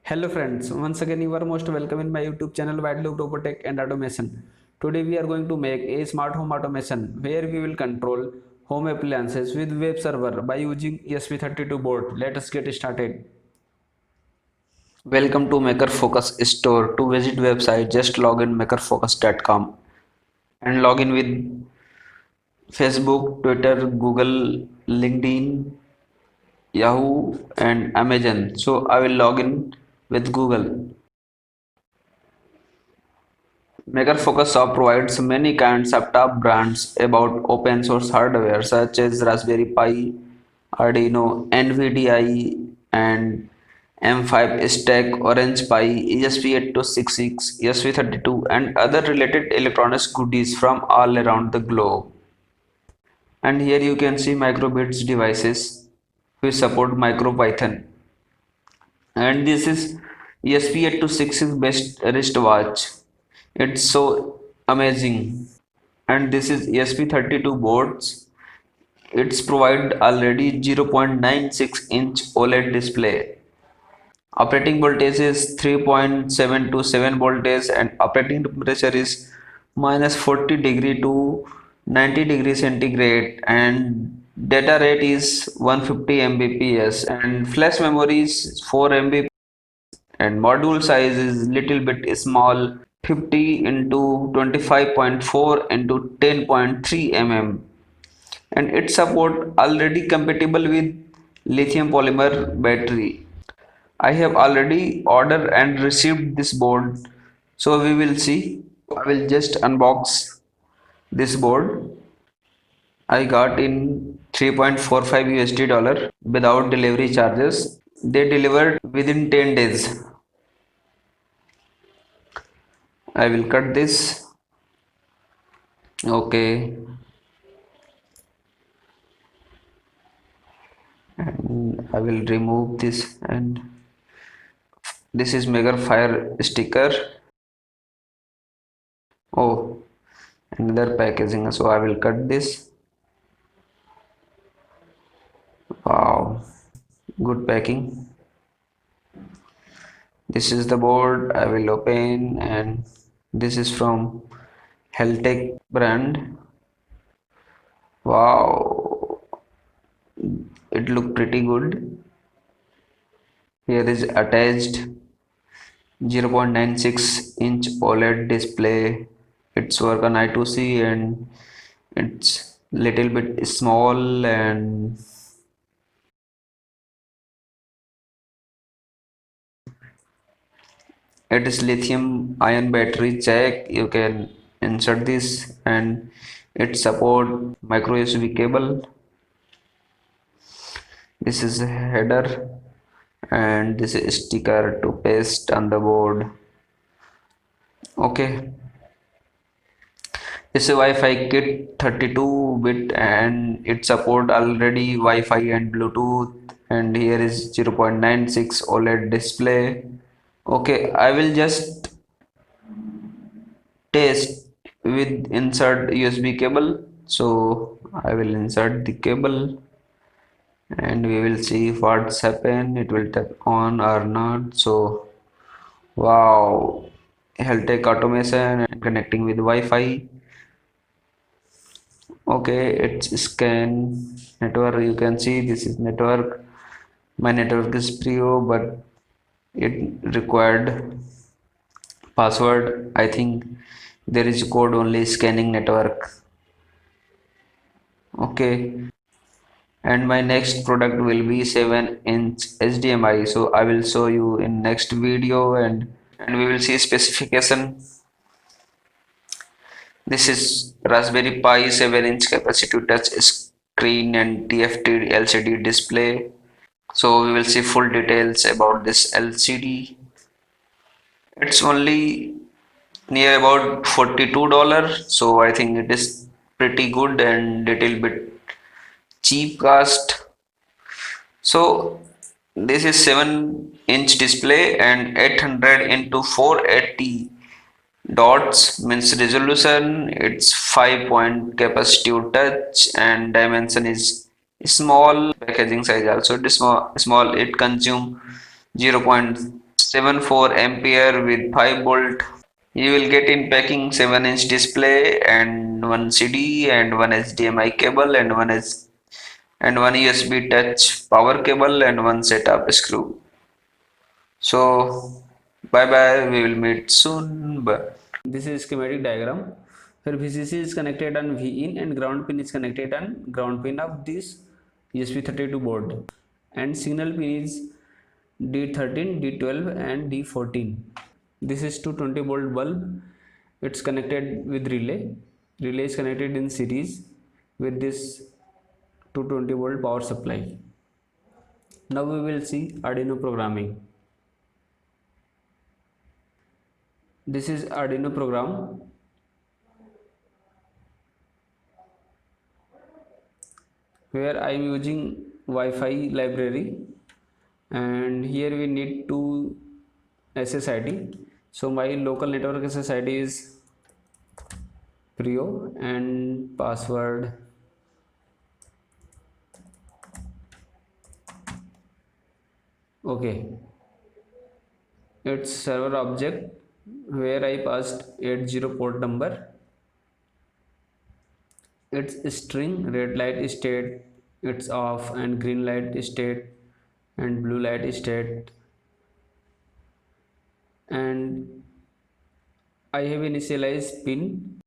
Hello friends, once again you are most welcome in my YouTube channel Wideloop Robotech and Automation. Today we are going to make a smart home automation where we will control home appliances with web server by using ESP32 board. Let us get started. Welcome to Maker Focus store. To visit website just log in makerfocus.com and log in with Facebook, Twitter, Google, LinkedIn, Yahoo and Amazon. So I will log in with Google. MakerFocus Shop provides many kinds of top brands about open source hardware such as Raspberry Pi, Arduino, NVDI, and M5 Stack, Orange Pi, ESP8266, ESP32, and other related electronics goodies from all around the globe. And here you can see microbits devices which support MicroPython. And this is ESP8266 best wristwatch. It's so amazing. And this is ESP32 boards. It's provide already 0.96-inch OLED display. Operating voltage is 3.727 voltage and operating temperature is -40 degree to 90 degree centigrade and data rate is 150 Mbps and flash memory is 4 MB and module size is little bit small, 50 into 25.4 into 10.3 mm, and it support already compatible with lithium polymer battery. I have already ordered and received this board, so we will see. I will just unbox this board. I got in 3.45 USD dollar without delivery charges. They delivered within 10 days. I will cut this. Okay, and I will remove this, and this is Mega Fire sticker. Oh, another packaging, so I will cut this. Wow, good packing. This is the board I will open, and this is from Heltech brand. Wow, it look pretty good. Here is attached 0.96-inch OLED display. It's work on I2C and it's little bit small, and it is lithium ion battery jack. You can insert this and it support micro USB cable. This is a header and this is a sticker to paste on the board. Okay, this is a Wi-Fi kit 32-bit and it support already Wi-Fi and Bluetooth, and here is 0.96 OLED display. Okay, I will just test with insert USB cable. So I will insert the cable and we will see what's happen. It will tap on or not. So wow, Heltech automation and connecting with Wi-Fi. Okay, it's scan network. You can see this is network. My network is Prio, but it required password. I think there is code only scanning network. Okay, and my next product will be 7-inch HDMI, so I will show you in next video, and we will see specification. This is Raspberry Pi 7-inch capacitive touch screen and TFT LCD display. So we will see full details about this LCD. It's only near about $42, so I think it is pretty good and little bit cheap cost. So this is 7-inch display and 800 into 480 dots means resolution. It's 5-point capacitive touch and dimension is small. Packaging size also it is small. It consume 0.7 74 ampere with 5 volt. You will get in packing 7-inch display and one CD and one HDMI cable and one USB touch power cable and one setup screw. So bye bye. We will meet soon. Bye. This is schematic diagram where VCC is connected on V in and ground pin is connected on ground pin of this ESP32 board, and signal pin is D13, D12 and D14. This is 220 volt bulb. It's connected with relay. Relay is connected in series with this 220 volt power supply. Now we will see Arduino programming. This is Arduino program where I am using Wi-Fi library, and here we need to SSID. So my local network SSID is Prio and password okay. It's server object where I passed 80 port number. It's string red light state, it's off, and green light state and blue light state, and I have initialized pin.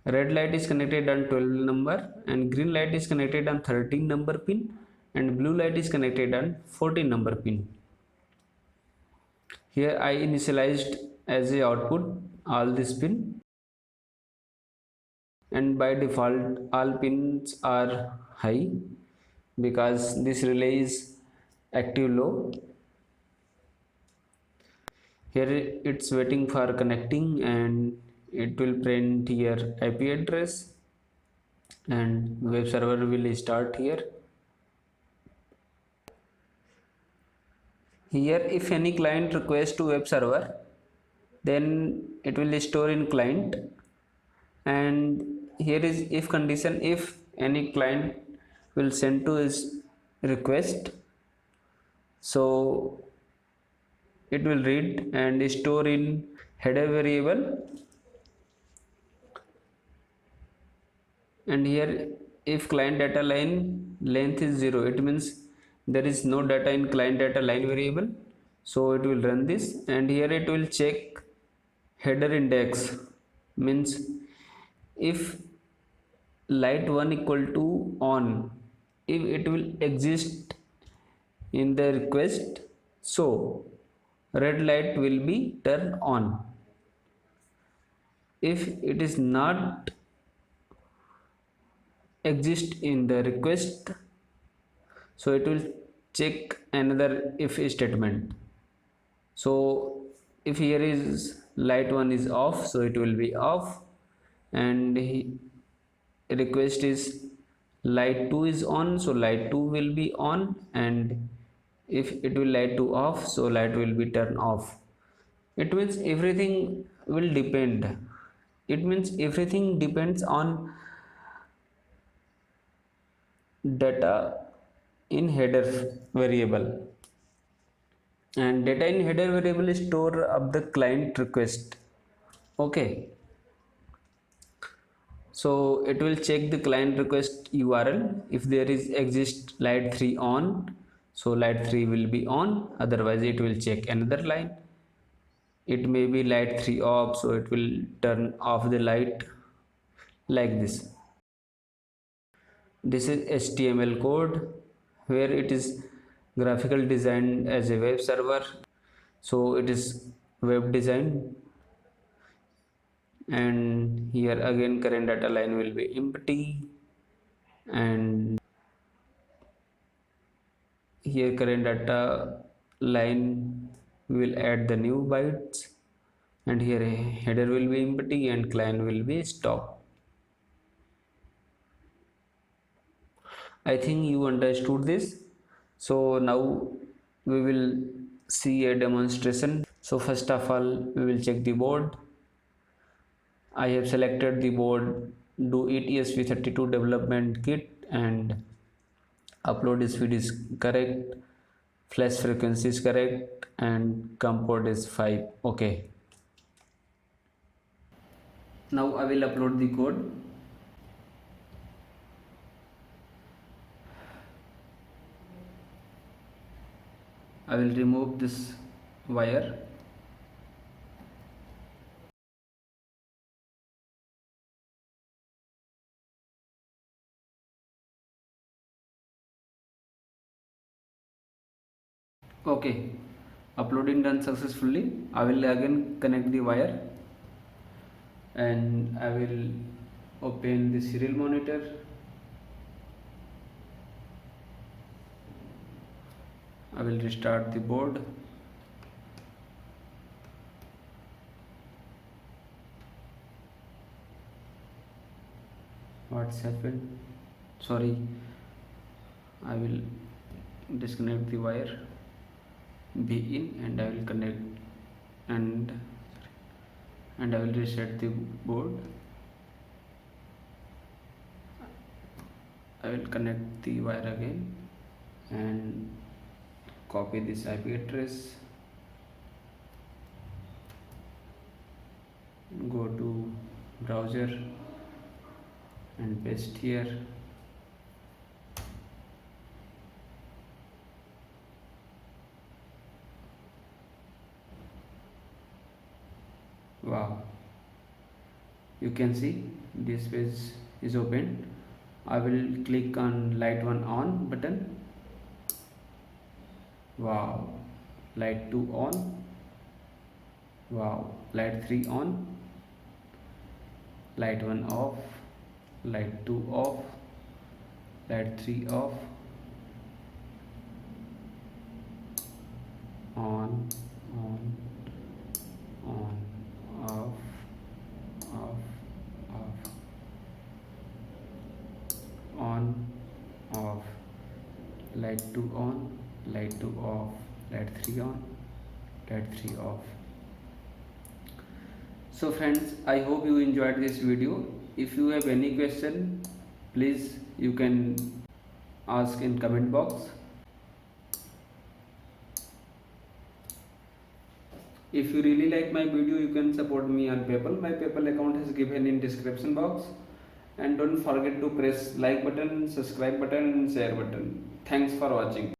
Red light is connected on 12 number and green light is connected on 13 number pin and blue light is connected on 14 number pin. Here I initialized as a output all this pin, and by default all pins are high because this relay is active low. Here it's waiting for connecting and it will print here IP address and web server will start here. Here if any client requests to web server, then it will store in client, and here is if condition. If any client will send to his request, so it will read and store in header variable, and here if client data line length is 0, it means there is no data in client data line variable, so it will run this. And here it will check header index, means if light 1 equal to on, if it will exist in the request, so red light will be turned on. If it is not exist in the request, so it will check another if statement. So if here is light 1 is off, so it will be off, and request is light 2 is on, so light 2 will be on, and if it will light 2 off, so light will be turned off. It means everything will depend, it means everything depends on data in header variable, and data in header variable is store of the client request. Okay, so it will check the client request URL. If there is exist light 3 on, so light 3 will be on, otherwise it will check another line. It may be light 3 off, so it will turn off the light like this. This is HTML code where it is graphical design as a web server, so it is web design. And here again current data line will be empty, and here current data line will add the new bytes, and here a header will be empty and client will be stop. I think you understood this. So now we will see a demonstration. So first of all we will check the board. I have selected the board do it ESP32 development kit and upload speed is correct. Flash frequency is correct and COM port is 5. Okay. Now I will upload the code. I will remove this wire. Okay, uploading done successfully. I will again connect the wire and I will open the serial monitor. I will restart the board. What's happened? Sorry, I will disconnect the wire B in and I will connect and I will reset the board. I will connect the wire again and copy this IP address, go to browser and paste here. Wow, you can see this page is open. I will click on light 1 on button. Wow, light 2 on. Wow, light 3 on. Light 1 off. Light 2 off. Light 3 off. On, on, off, off, off, on, off, light 2 on, light 2 off, light 3 on, light 3 off. So friends, I hope you enjoyed this video. If you have any question, please you can ask in comment box. If you really like my video, you can support me on PayPal. My PayPal account is given in description box. And don't forget to press like button, subscribe button and share button. Thanks for watching.